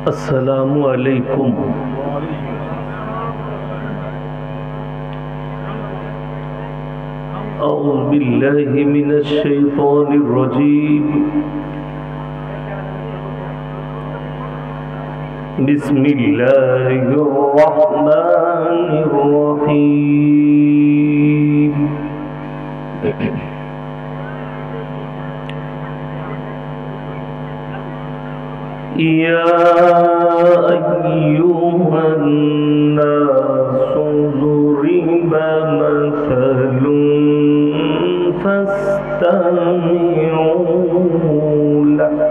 अस्सलामु अलैकुम। अऊज़ु बिल्लाहि मिनश शैतानिर रजीम। बिस्मिल्लाहिर रहमानिर रहीम। या अय्युहन नासु ज़ुरिबा मसलुन फस्तमिऊ लहु।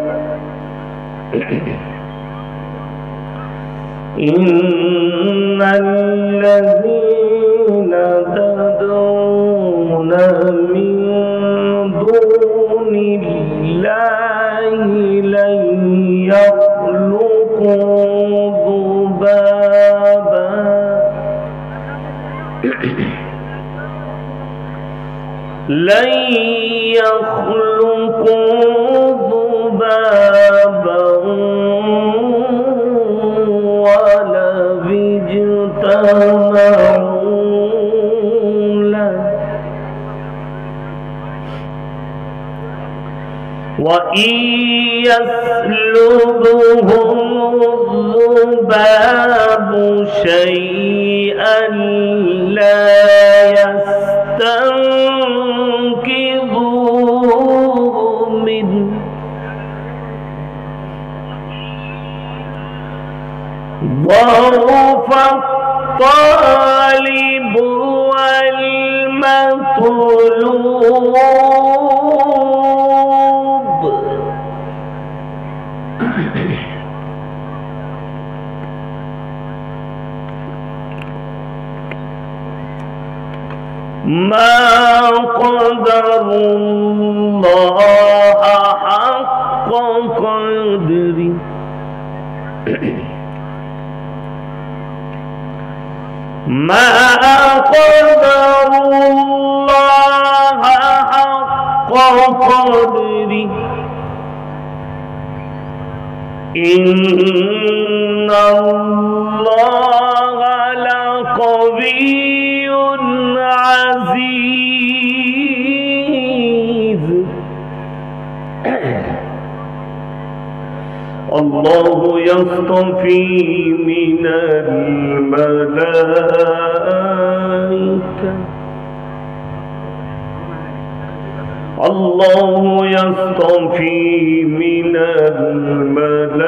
इन्नल्लज़ीना तदऊना मिन दूनिल्लाहि लन यख़्लुक़ू ज़ुबाबा लन यख़्लुक़ू ज़ुबाबन वलव इज्तमऊ लहु वइन यस्लुबहुम ज़ुबाबु शैअन ला यस्तंकिज़ूहु मिन्हु ضعف الطالب والمطلوب। ما قدر الله حق قدره ما قدر الله حق قدره إن الله لقوي عزيز الله يصطفي من الملائكة الله يصطفي من الملائكة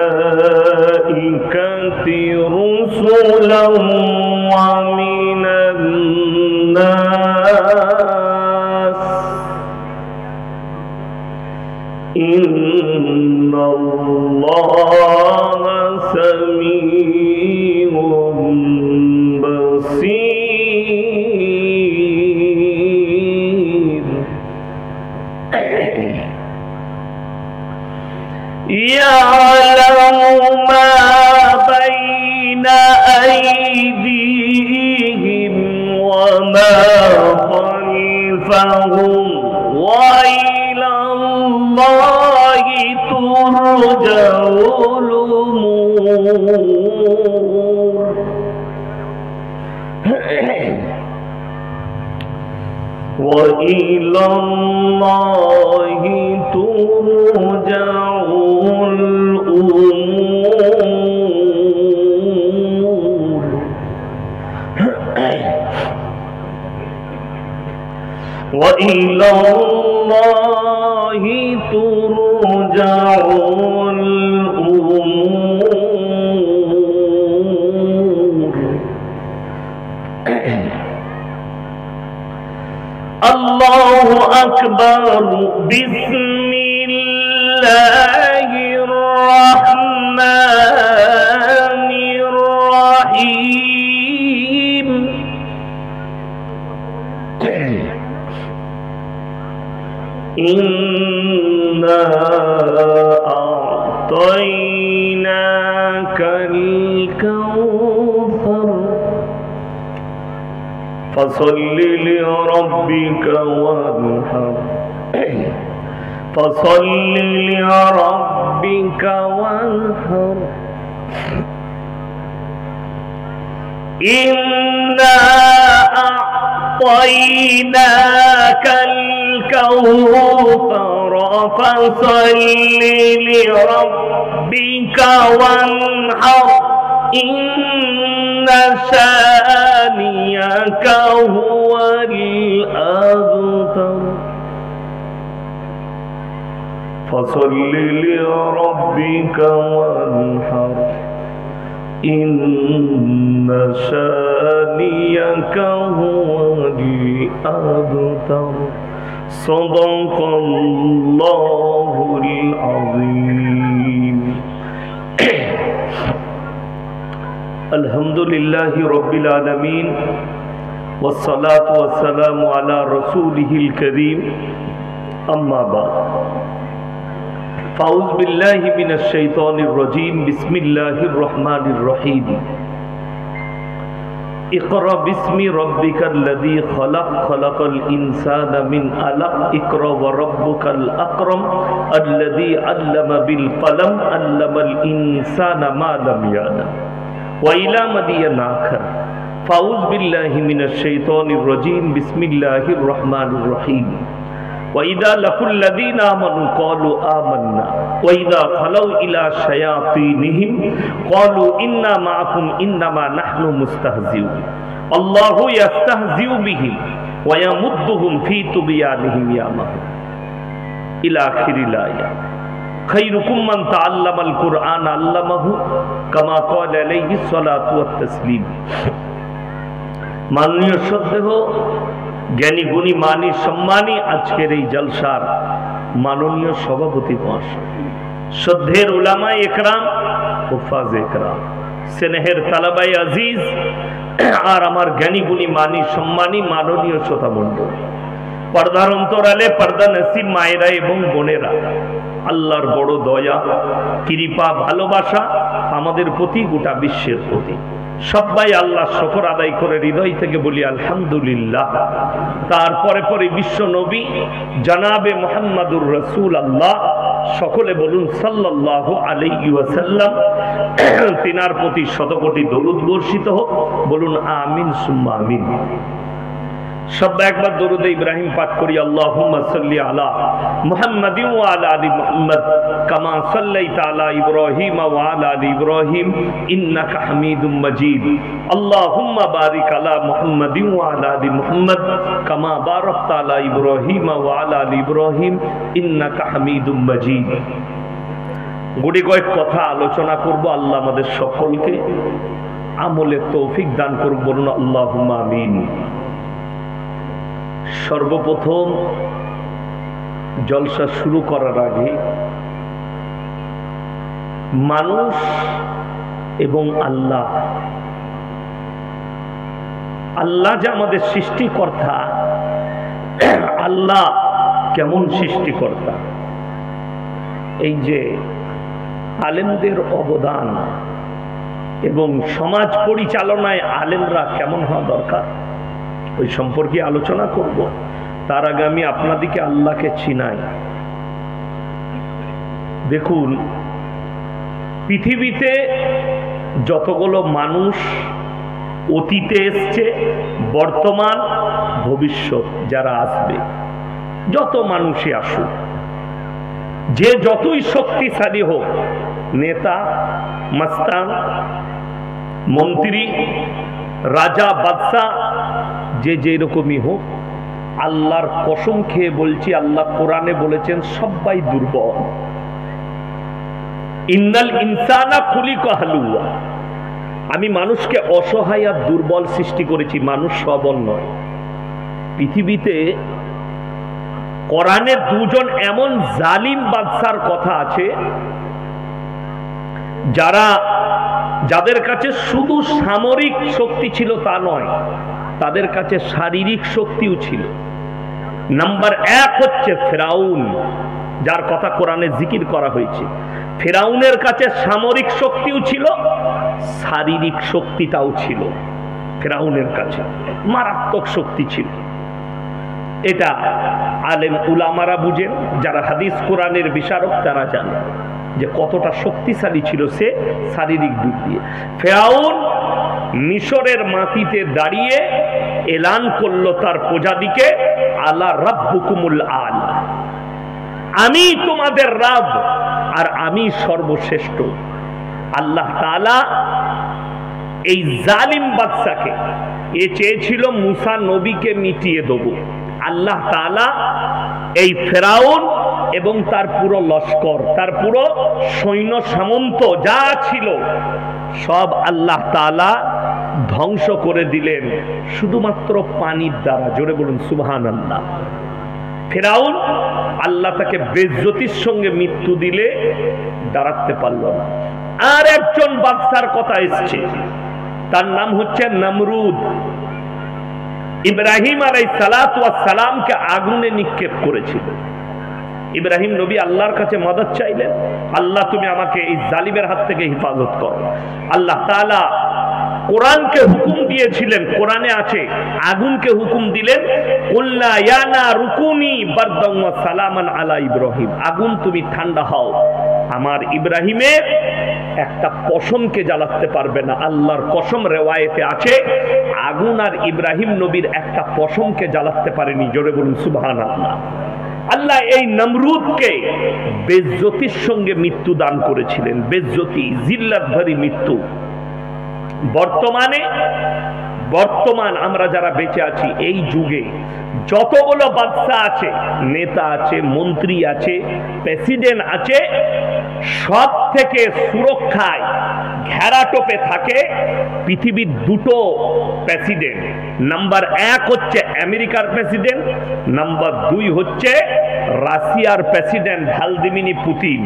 رسلا ومن الناس إن الله سميع بصير يعلم ما بين أيديهم وما خلفهم وإلى الله ترجع الأمور وإلى الله ترجع الأمور وإلى الله ترجع الأمور الله أكبر بسم الله الرحمن الرحيم إنا أعطيناك الكوثر فصل لربك وانحر فصل لربك وانحر إنا أعطيناك الكوثر فصل لربك وانحر إن شانئك هو الأبتر فصل لربك وانحر إن شانئك هو الأبتر صدق الله العظيم الحمد لله رب العالمين والصلاة والسلام على رسوله الكريم أما بعد فأعوذ بالله من الشيطان الرجيم بسم الله الرحمن الرحيم اقرأ باسم ربك الذي خلق خلق الإنسان من علق اقرأ وربك الأكرم الذي علم بالقلم علم الإنسان ما لم يعلم وإلى مدين آخر فأعوذ بالله من الشيطان الرجيم بسم الله الرحمن الرحيم وإذا لقوا الذين آمنوا قالوا آمنا وإذا خلوا إلى شياطينهم قالوا إنا معكم إنما نحن مستهزئون الله يستهزئ بهم ويمدهم في طغيانهم يعمهون إلى آخر الآية خيركم من تعلم القرآن علمه كما قال عليه الصلاة والتسليم মাননীয় শ্রদ্ধেয় জ্ঞানী গুণী মানী সম্মানী আজকের এই জলসার মাননীয় সভাপতি মহাশয়, শ্রদ্ধের উলামায়ে একরাম, হুফাজ একরাম, স্নেহের তালাবাই আজিজ আর আমার জ্ঞানী গুণী মানী সম্মানী মাননীয় শ্রোতা মণ্ডল, পর্দার অন্তরালে পর্দা নসিব মায়েরা এবং বোনেরা, আল্লাহর বড় দয়া কৃপা ভালোবাসা আমাদের প্রতি, গোটা বিশ্বের প্রতি। সবাই আল্লাহ শুকর আদায় করে হৃদয় থেকে বলি আলহামদুলিল্লাহ। তারপরে পরে বিশ্ব নবী জনাবে মুহাম্মাদুর রাসূলুল্লাহ, সকলে বলুন সাল্লাল্লাহু আলাইহি ওয়াসাল্লাম। তিনার প্রতি শতকোটি দরুদ বর্ষিত হোক, বলুন আমিন সুম্মা আমিন। সবাই একবার দরুদ ইব্রাহিম পাঠ করি। আল্লাহুম্মা সাল্লি আলা মুহাম্মাদিন ওয়া আলা আলি মুহাম্মাদ কামা সাল্লাইতা আলা ইব্রাহিম ওয়া আলা আলি ইব্রাহিম ইন্নাকা হামিদুম মাজিদ। আল্লাহুম্মা বারিক আলা মুহাম্মাদিন ওয়া আলা আলি মুহাম্মাদ কামা বারাকতা আলা ইব্রাহিম ওয়া আলা আলি ইব্রাহিম ইন্নাকা হামিদুম মাজিদ। গুটি কয়েক কথা আলোচনা করব। আল্লাহ আমাদের সকলকে আমলের তৌফিক দান করুন, বলুন আল্লাহুম্মা আমিন। সর্বপ্রথম জলসা শুরু করার আগে মানুষ এবং আল্লাহ, আল্লাহ যে আমাদের সৃষ্টিকর্তা, আল্লাহ কেমন সৃষ্টিকর্তা, এই যে আলেমদের অবদান এবং সমাজ পরিচালনায় আলেমরা কেমন হওয়া দরকার, ওই সম্পর্কে আলোচনা করব। তার আগে আমি আপনাদেরকে আল্লাহকে চিনাই। দেখুন, পৃথিবীতে যতগুলো মানুষ অতীতে এসছে, বর্তমান, ভবিষ্যৎ যারা আসবে, যত মানুষই আসুক, যে যতই শক্তিশালী হোক, নেতা, মাস্তান, মন্ত্রী, রাজা, বাদশা, যে যেরকমই হোক, আল্লাহর কসম খেয়ে বলছি, আল্লাহ কোরআনে বলেছেন সবাই দুর্বল। ইন্নাল ইনসানা খুলিকা হালুয়া, আমি মানুষকে অসহায় আর দুর্বল সৃষ্টি করেছি, মানুষ সবল নয়। পৃথিবীতে কোরআনে দুজন এমন জালিম বাদশার কথা আছে, যাদের কাছে শুধু সামরিক শক্তি ছিল তা নয়, তাদের কাছে শারীরিক শক্তিও ছিল। নাম্বার এক হচ্ছে ফেরাউন, যার কথা কোরআনে জিকির করা হয়েছে। ফেরাউনের কাছে সামরিক শক্তিও ছিল, শারীরিক শক্তিটাও ছিল। ফেরাউনের কাছে মারাত্মক শক্তি ছিল। এটা আলেম উলামারা বুঝেন, যারা হাদিস কোরআনের বিশারক তারা জানেন। যে কতটা শক্তিশালী ছিল সে শারীরিক দিক দিয়ে। ফেরাউন মিশরের মাটিতে দাঁড়িয়ে এলান করলো তার প্রজাদিকে, আলা রাব্বুকুমুল আলা, আমি তোমাদের রব আর আমি সর্বশ্রেষ্ঠ। আল্লাহ তাআলা এই জালিম বাদশাকে, এ চেয়েছিল মুসা নবীকে মিটিয়ে দেব, আল্লাহ তাআলা এই ফেরাউন এবং তার পুরো লস্কর, তার পুরো সৈন্য সামন্ত যা ছিল সব আল্লাহ তাআলা ধ্বংস করে দিলেন শুধুমাত্র পানির দ্বারা। জোরে বলুন সুবহানাল্লাহ। ফেরাউন, আল্লাহ তাকে বেইজ্জতির সঙ্গে মৃত্যু দিলে দাঁড়াতে পারল না। আর একজন বাদশার কথা এসছে, তার নাম হচ্ছে নমরুদ। ইব্রাহিম আলাইহিস সালাতু ওয়াস সালামকে আগুনে নিক্ষেপ করেছিল। ইব্রাহিম নবী আল্লাহর কাছে মদদ চাইলেন, আল্লাহ তুমি আমাকে এই জালিমের হাত থেকে হেফাজত করো। আল্লাহ তাআলা কোরআনকে হুকুম দিয়েছিলেন, কোরআনে আছে, আগুনকে হুকুম দিলেন, কুল্লা ইয়া নারু কুনি বারদান ওয়া সালামান আলা ইব্রাহিম, আগুন তুমি ঠান্ডা হও, আমার ইব্রাহিমের একটা পশমকে জ্বালাতে পারবে না। আল্লাহর কসম, রিওয়ায়েতে আছে আগুন আর ইব্রাহিম নবীর একটা পশমকে জ্বালাতে পারেনি। জোরে বলুন সুবহানাল্লাহ। আল্লাহ এই নমরুদকে বেইজ্জতির সঙ্গে মৃত্যু দান করেছিলেন, বেইজ্জতি, জিল্লাতভরি মৃত্যু। বর্তমান আমরা যারা বেঁচে আছি এই যুগে যতগুলো বাদশা আছে, নেতা আছে, মন্ত্রী আছে, প্রেসিডেন্ট আছে, সব থেকে সুরক্ষায় ঘেরাটোপে থাকে পৃথিবীর দুটো প্রেসিডেন্ট। নাম্বার 1 হচ্ছে আমেরিকার প্রেসিডেন্ট, নাম্বার 2 হচ্ছে রাশিয়ার প্রেসিডেন্ট ভ্লাদিমির পুতিন।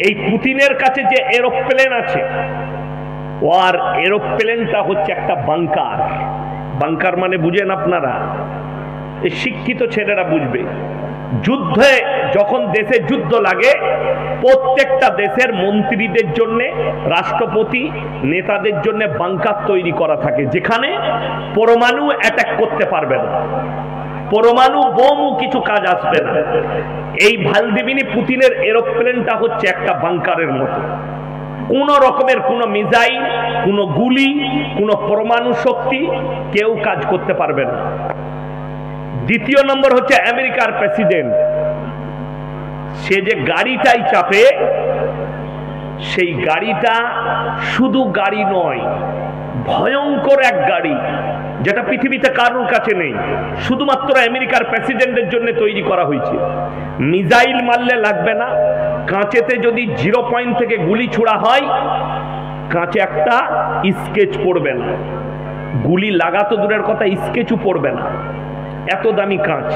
এই পুতিনের কাছে যে এরোপ্লেন আছে, ওর এরোপ্লেনটা হচ্ছে একটা বাংকার। বাংকার মানে বুঝেন আপনারা, এই শিক্ষিত ছেলেরা বুঝবে। যুদ্ধে যখন দেশে যুদ্ধ লাগে, প্রত্যেকটা দেশের মন্ত্রীদের জন্য, রাষ্ট্রপতি, নেতাদের জন্য বাংকার তৈরি করা থাকে, যেখানে পরমাণু অ্যাটাক করতে পারবে না, পরমাণু বোমও কিছু কাজ আসবে না। এই ভ্লাদিমির পুতিনের এরোপ্লেনটা হচ্ছে একটা বাংকারের মতো। কোন রকমের কোন মিসাইল, কোন গুলি, কোন পরমাণু শক্তি কেউ কাজ করতে পারবে না। দ্বিতীয় নম্বর হচ্ছে আমেরিকার প্রেসিডেন্ট। সে যে গাড়িটাই চাপে, সেই গাড়িটা শুধু গাড়ি নয়, ভয়ঙ্কর এক গাড়ি, যেটা পৃথিবীতে কারোর কাছে নেই, শুধুমাত্র আমেরিকার প্রেসিডেন্টের জন্য তৈরি করা হয়েছে। মিসাইল মারলে লাগবে না, কাঁচেতে যদি 0 পয়েন্ট থেকে গুলি ছোড়া হয়, কাঁচে একটা স্কেচ পড়বে না, গুলি লাগাতো দূরের কথা, স্কেচও পড়বে না, এত দামি কাঁচ,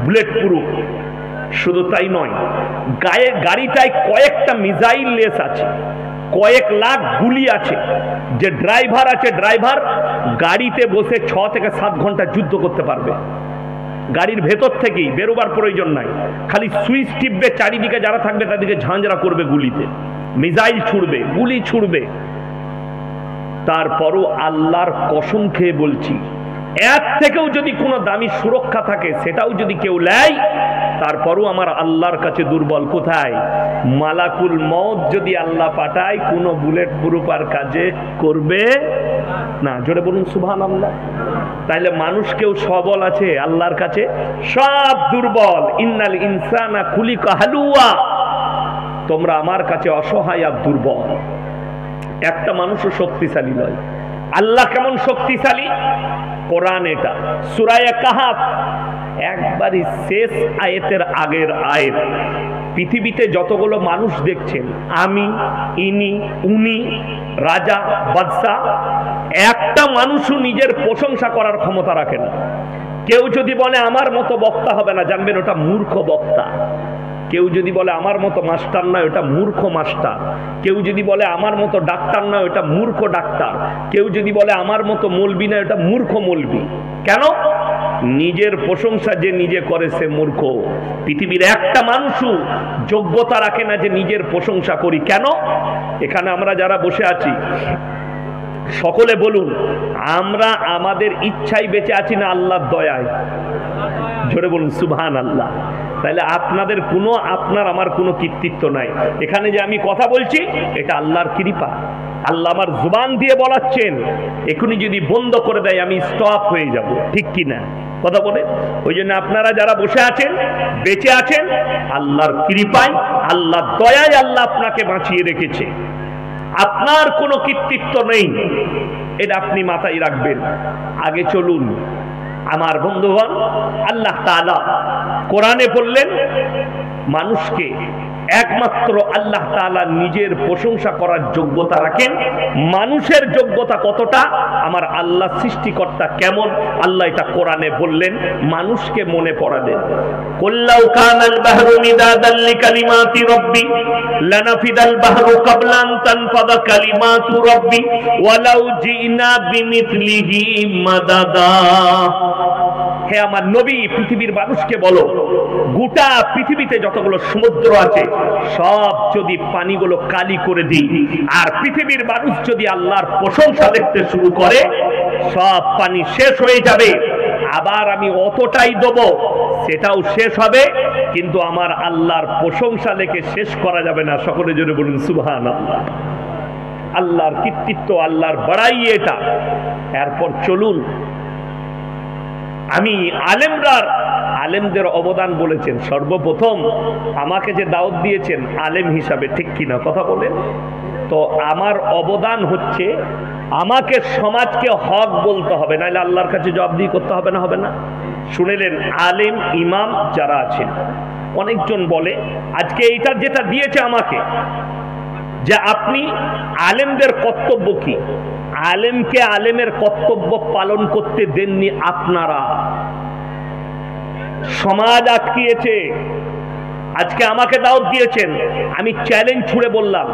বুলেট প্রুফ। শুধু তাই নয়, গাড়িটায় কয়েকটা মিসাইল লেস আছে, কয়েক লাখ গুলি আছে। যে ড্রাইভার আছে, ড্রাইভার গাড়িতে বসে 6 থেকে 7 ঘন্টা যুদ্ধ করতে পারবে। গাড়ির ভেতর থেকেই, বেরোবার প্রয়োজন নাই, খালি সুইচ টিপবে, চারিদিকে যারা থাকবে তাদেরকে ঝাঁঝরা করবে গুলিতে, মিসাইল ছুড়বে, গুলি ছুড়বে। তারপরও আল্লাহর কসম খেয়ে বলছি, এর থেকেও যদি কোনো দামি সুরক্ষা থাকে, সেটাও যদি কেউ নেয়, তারপরও আমার আল্লাহর কাছে দুর্বল। কোথায়? মালাকুল মউত যদি আল্লাহ পাঠায়, কোনো বুলেট প্রুফার কাজে করবে না। জোরে বলুন সুবহানাল্লাহ। তাইলে মানুষ কেউ সবল আছে আল্লাহর কাছে? সব দুর্বল। ইন্নাল ইনসানা খুলিকা হালুয়া, তোমরা আমার কাছে অসহায় আর দুর্বল। একটা মানুষও শক্তিশালী নয়। আল্লাহ কেমন শক্তিশালী? কোরআন, এটা সূরা কাহাফ, একবারই শেষ আয়াতের আগের আয়াত। পৃথিবীতে যতগুলো মানুষ দেখছেন, আমি, ইনি, উনি, রাজা, বাদশা, একটা মানুষও নিজের প্রশংসা করার ক্ষমতা রাখে না। কেউ যদি বলে আমার মতো বক্তা হবে না, জানবেন ওটা মূর্খ বক্তা। কেউ যদি বলে আমার মতো মাস্টার নয়, ওটা মূর্খ মাস্টার। কেউ যদি বলে আমার মতো ডাক্তার নয়, ওটা মূর্খ ডাক্তার। কেউ যদি বলে আমার মতো মৌলবি নয়, ওটা মূর্খ মৌলবি। কেন? নিজের প্রশংসা যে নিজে করে সে মূর্খ। পৃথিবীর একটা মানুষও যোগ্যতা রাখে না যে নিজের প্রশংসা করি। কেন? এখানে আমরা যারা বসে আছি, সকলে বলুন, আমরা আমাদের ইচ্ছায় বেঁচে আছি না আল্লাহর দয়ায়? জোরে বলুন সুবহানাল্লাহ। তাহলে আপনাদের কোনো, আপনার আমার কোনো কৃতিত্ব নাই। এখানে যে আমি কথা বলছি এটা আল্লাহর কৃপা। আল্লাহ আমার জুবান দিয়ে বলাচ্ছেন, এখনই যদি বন্ধ করে দেয় আমি স্টপ হয়ে যাব, ঠিক কি না কথা বলে? ওই জন্য আপনারা যারা বসে আছেন, বেঁচে আছেন, আল্লাহর কৃপায়, আল্লাহর দয়ায় আল্লাহ আপনাকে বাঁচিয়ে রেখেছে। আপনার কোনো কৃতিত্ব নেই, এটা আপনি মাথায় রাখবেন। আগে চলুন আমার বন্ধুগণ। আল্লাহ তাআলা কোরআনে বললেন মানুষকে একমাত্র আল্লাহ তাআলা নিজের প্রশংসা করার যোগ্যতা রাখেন। মানুষের যোগ্যতা কতটা, আমার আল্লাহ সৃষ্টিকর্তা কেমন, আল্লাহ এটা কোরআনে বললেন, মানুষকে মনে পড়ালেন। কুল্লাউ কানাল বাহরু মিদাদাল লিকালিমাতি রাব্বি লানাফিদাল বাহরু ক্বাবলা আন তানফাদা কালিমাতু রাব্বি ওয়ালাউ জিনা বিমিথলিহি মাদাদা। হে আমার নবী, পৃথিবীর মানুষকে বলো, গোটা পৃথিবীতে যতগুলো সমুদ্র আছে সব যদি পানিগুলো কালি করে দিই, আর পৃথিবীর মানুষ যদি আল্লাহর প্রশংসা দেখতে শুরু করে, সব পানি শেষ হয়ে যাবে। আবার আমি অতটাই দেবো, সেটাও শেষ হবে, কিন্তু আমার আল্লাহর প্রশংসা লেখে শেষ করা যাবে না। সকলে জোরে বলুন সুবহানাল্লাহ। আল্লাহর কৃতিত্ব, আল্লাহর বড়াই এটা। এরপর চলুন, আমি আলেমদের অবদান বলেছেন। সর্বপ্রথম আমাকে যে দাওয়াত দিয়েছেন আলেম হিসাবে, ঠিক কিনা কথা বলেন? তো আমার অবদান হচ্ছে আমাকে সমাজকে হক বলতে হবে, নাহলে আল্লাহর কাছে জবাবদিহি করতে হবে না, হবে না? শুনেলেন, আলেম ইমাম যারা আছেন, অনেকজন বলে আজকে এইটা যেটা দিয়েছে আমাকে, যে আপনি আলেমদের কর্তব্য কি? আলেমকে আলেমের কর্তব্য পালন করতে দেননি আপনারা, সমাজ আটকিয়েছে। আজকে আমাকে দাওয়াত দিয়েছেন, আমি চ্যালেঞ্জ ছুড়ে বললাম,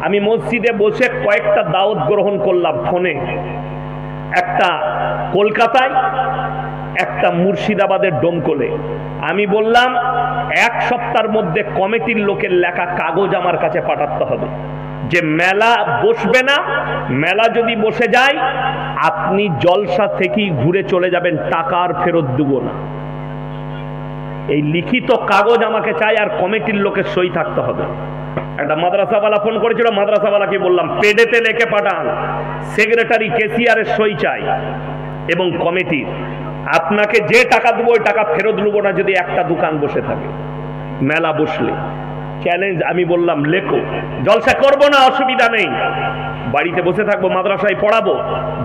আমি মসজিদে বসে কয়েকটা দাওয়াত গ্রহণ করলাম ফোনে, একটা কলকাতায়, একটা মুর্শিদাবাদের ডোমকলে। আমি বললাম এক সপ্তাহের মধ্যে কমিটির লোকের লেখা কাগজ আমার কাছে পাঠাতে হবে, যে মেলা বসবে না, মেলা যদি বসে যায় আপনি জলসা থেকেই ঘুরে চলে যাবেন, টাকা আর ফেরত দেব না। এই লিখিত কাগজ আমাকে চাই, আর কমিটির লোকের সই থাকতে হবে। একটা মাদ্রাসাওয়ালা ফোন করেছিল, মাদ্রাসাওয়ালাকে বললাম পেডেতে লিখে পাঠান, সেক্রেটারি কেসিয়ারের সই চাই এবং কমিটির। আপনাকে যে টাকা দেবো ওই টাকা ফেরত নেবো না যদি একটা দোকান বসে থাকে মেলা বসলে। চ্যালেঞ্জ আমি বললাম লেখো, জলসা করবো না অসুবিধা নেই, বাড়িতে বসে থাকবো, মাদ্রাসায় পড়াবো,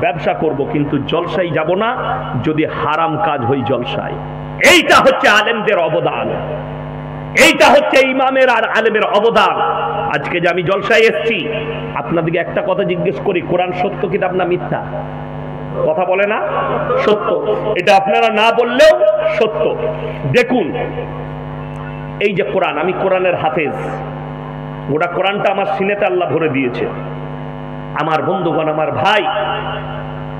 ব্যবসা করব, কিন্তু জলসায় যাব না যদি হারাম কাজ হই জলসায়। এইটা হচ্ছে আলেমদের অবদান, এইটা হচ্ছে ইমামের আর আলেমের অবদান। আজকে যে আমি জলসায় এসছি, আপনাদেরকে একটা কথা জিজ্ঞেস করি, কোরআন সত্য কিতাব না মিথ্যা? কথা বলে না? সত্য। এটা আপনারা না বললেও সত্য। দেখুন এই যে কোরআন, আমি কোরআনের হাফেজ, গোটা কোরআনটা আমার সিনেতে আল্লাহ ভরে দিয়েছে। আমার বন্ধুগণ, আমার ভাই,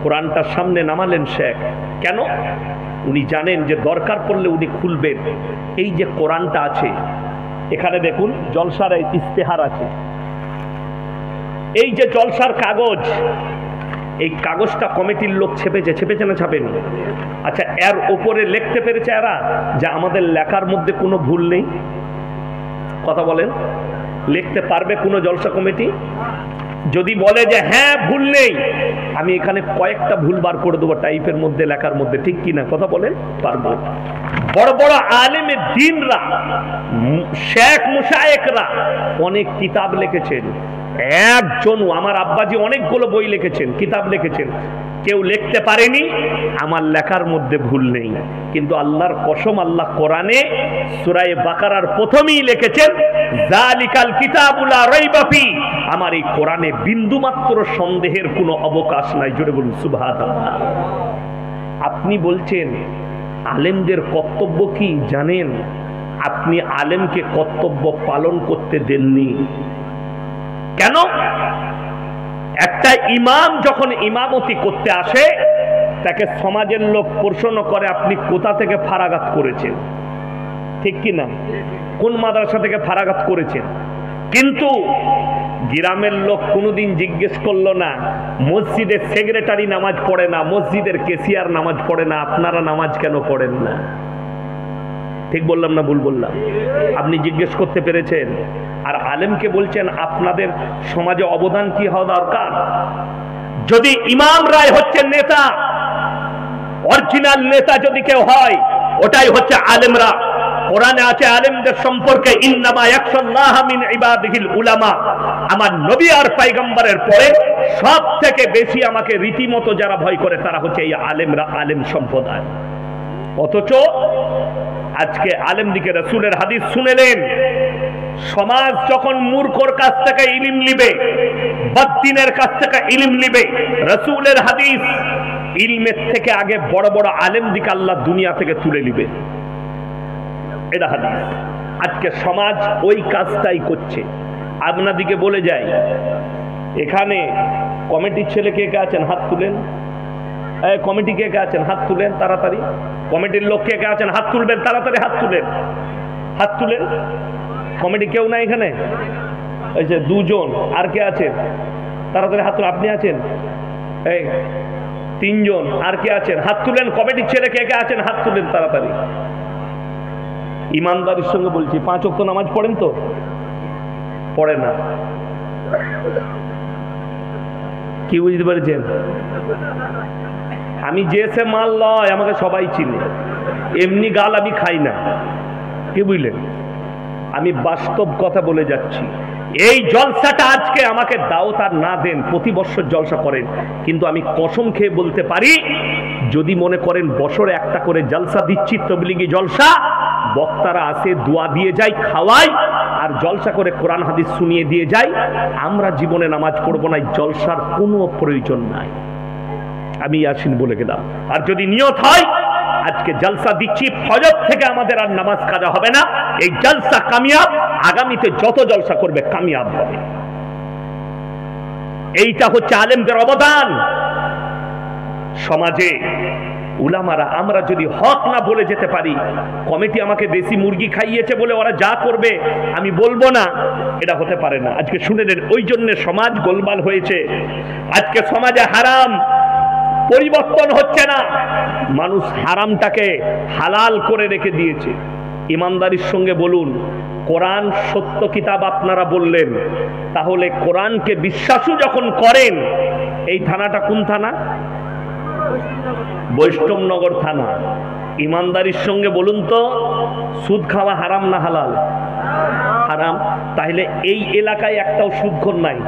কোরআনটা সামনে নামালেন শেখ, কেন? উনি জানেন যে দরকার পড়লে উনি খুলবেন। এই যে কোরআনটা আছে, এখানে দেখুন জলসার ইস্তেহার আছে, এই যে জলসার কাগজ, এই কাগজটা কমিটির লোক ছেপেছে না ছাপেনি? আচ্ছা, এর উপরে লিখতে পেরেছে এরা যে আমাদের লেখার মধ্যে কোনো ভুল নেই? কথা বলেন, লিখতে পারবে কোনো জলসা কমিটি? যদি বলে যে হ্যাঁ ভুল নেই, আমি এখানে কয়েকটা ভুল বার করে দেবো টাইপের মধ্যে, লেখার মধ্যে, ঠিক কিনা কথা বলেন? পারবো। বড় বড় আলেমে দ্বীনরা, শেখ মুশায়েখরা অনেক কিতাব লিখেছেন। একজন, আমার আব্বাজি অনেকগুলো বই লিখেছেন, কিতাব লিখেছেন, কেউ লিখতে পারেনি, আমার লেখার মধ্যে ভুল নেই। কিন্তু আল্লাহর কসম, আল্লাহ কোরআনে সূরা বাকারার প্রথমেই লিখেছেন যালিকাল কিতাবু লা রাইবা ফি, আমার এই কোরআনে বিন্দুমাত্র সন্দেহের কোনো অবকাশ নাই। জোরে বলুন সুবহানাল্লাহ। আপনি বলছেন আলেমদের কর্তব্য কি জানেন? আপনি আলেমকে কর্তব্য পালন করতে দেননি। কেন? একটা ইমাম যখন ইমামতি করতে আসে, তাকে সমাজের লোক প্রশ্ন করে আপনি কোথা থেকে ফারাগাত করেছেন, ঠিক কিনা? কোন মাদ্রাসা থেকে ফারাগাত করেছেন? কিন্তু গ্রামের লোক কোনোদিন জিজ্ঞেস করলো না মসজিদের সেক্রেটারি নামাজ পড়ে না, মসজিদের কেসিয়ার নামাজ পড়ে না, আপনারা নামাজ কেন পড়েন না? ঠিক বললাম না ভুল বললাম? আপনি জিজ্ঞেস করতে পেরেছেন। আর আলেমকে বলছেন আপনাদের সমাজে অবদান কি হওয়া দরকার? যদি ইমাম রায় হচ্ছে নেতা, অরিজিনাল নেতা যদি কেউ হয়, ওটাই হচ্ছে আলেমরা। কোরআনে আছে আলেমদের সম্পর্কে, ইন্নামা ইয়াখশাল্লাহা মিন ইবাদিহিল উলামা। আমার নবী আর পয়গম্বরের পরে সব থেকে বেশি আমাকে রীতিমতো যারা ভয় করে তারা হচ্ছে এই আলেমরা, আলেম সম্প্রদায়। অথচ আজকে আলেমদিকে রাসূলের হাদিস শুনেলেন, সমাজ যখন মূর্খর কাছ থেকে ইলম নিবে, বদ্দিনের কাছ থেকে ইলম নিবে, রাসূলের হাদিস ইলমের থেকে আগে বড় বড় আলেমদিকে আল্লাহ দুনিয়া থেকে তুলে নিবে, এটা হাদিস। আজকে সমাজ ওই কাজটাই করছে। আপনাদিকে বলে যাই, এখানে কমিটির ছেলে কে কে আছেন হাত তুলেন। কমিটি কে কে আছেন হাত তুলেন তাড়াতাড়ি। কমিটির লোক কে কে আছেন হাত তুলবেন তাড়াতাড়ি, হাত তুলেন, হাত তুলেন। কমিটি কেউ নাই এখানে? এই যে দুজন। আর কে আছেন? তাড়াতাড়ি হাত তুলেন। আপনি আছেন? এই তিনজন। আর কে আছেন? হাত তুলেন। কমিটির ছেলে কে কে আছেন হাত তুলেন তাড়াতাড়ি। ইমানদারির সঙ্গে বলছি, 5 ওয়াক্ত নামাজ পড়েন তো? পড়ে না। কি বুঝতে পেরেছেন? আমি যে সে মাল লয়, আমাকে সবাই চিনে, এমনি গাল আমি খাই না। কি বুঝলেন? আমি বাস্তব কথা বলে যাচ্ছি। এই জলসাটা আজকে আমাকে দাওয়াত আর না দেন, প্রতি বছর জলসা করেন, কিন্তু আমি কসম খেয়ে বলতে পারি, যদি মনে করেন বছরে একটা করে জলসা দিচ্ছি, তবলিগি জলসা, বক্তারা আসে দোয়া দিয়ে যায়, খাওয়াই, আর জলসা করে কোরআন হাদিস শুনিয়ে দিয়ে যায়, আমরা জীবনে নামাজ পড়বো না, জলসার কোনো প্রয়োজন নাই। আমি ইয়াসিন বলে গেলাম। আর যদি নিয়ত হয় আজকে জলসা দিচ্ছি, ফজর থেকে আমাদের আর নামাজ কাজা হবে না, এই জলসা কামিয়াব, আগামীতে যত জলসা করবে কামিয়াব হবে। এইটা হচ্ছে আলেমদের অবদান সমাজে। উলামারা আমরা যদি হক না বলে যেতে পারি, কমিটি আমাকে দেশি মুরগি খাইয়েছে বলে ওরা যা করবে আমি বলবো না, এটা হতে পারে না। আজকে শুনে নেন, ওই জন্য সমাজ গোলমাল হয়েছে। আজকে সমাজে হারাম পরিবর্তন হচ্ছে না, মানুষ হারামটাকে হালাল করে রেখে দিয়েছে। ইমানদারির সঙ্গে বলুন, কোরআন সত্য কিতাব আপনারা বললেন, তাহলে কোরআনকে বিশ্বাসও যখন করেন, এই থানাটা কোন থানা? বৈষ্ণবনগর থানা। ইমানদারির সঙ্গে বলুন তো, সুদ খাওয়া হারাম না হালাল? হারাম। তাহলে এই এলাকায় একটাও সুদখোর নাই,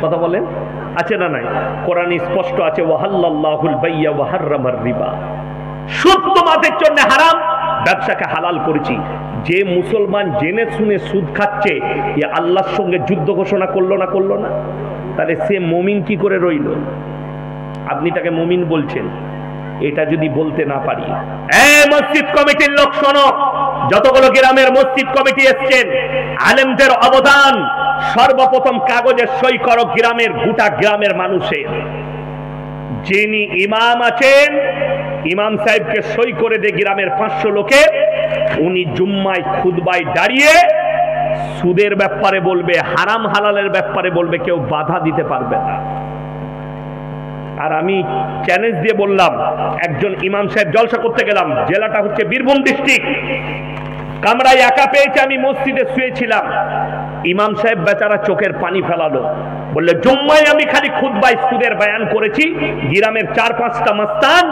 কথা বলেন, আছে না নাই? কোরআনে স্পষ্ট আছে, ওয়াহাল্লাল্লাহুল বাইয়া ওয়া হাররামার রিবা। সুদ তোমাদের জন্য হারাম, ব্যবসাকে হালাল করেছি। যে মুসলমান জেনে শুনে সুদ খাচ্ছে, এ আল্লাহর সঙ্গে যুদ্ধ ঘোষণা করলো না? করলো না? তাহলে সে মুমিন কি করে রইল? আপনি তাকে মুমিন বলছেন, এটা যদি বলতে না পারি। মসজিদ কমিটির লোক শোনো, যতগুলো গ্রামের মসজিদ কমিটি এসছেন, আলেমদের অবদান সর্বপ্রথম কাগজে সই করো গ্রামের, গোটা গ্রামের মানুষের। যিনি ইমাম আছেন, ইমাম সাহেবকে সই করে দে গ্রামের 500 লোকে। উনি জুম্মায় খুতবায় দাঁড়িয়ে সুদের ব্যাপারে বলবে, হারাম হালালের ব্যাপারে বলবে, কেউ বাধা দিতে পারবে না। আর আমি চ্যালেঞ্জ দিয়ে বললাম, একজন ইমাম সাহেব জলসা করতে গেলাম, জেলাটা হচ্ছে বীরভূম ডিস্ট্রিক্ট, কামরায় একা পেয়েছে, আমি মসজিদে শুয়েছিলাম। ইমাম সাহেব বেচারা চোখের পানি ফেলালো, বললে জুম্মায় আমি খালি খুতবায় সুদের বয়ান করেছি, গ্রামের 4-5টা মাস্তান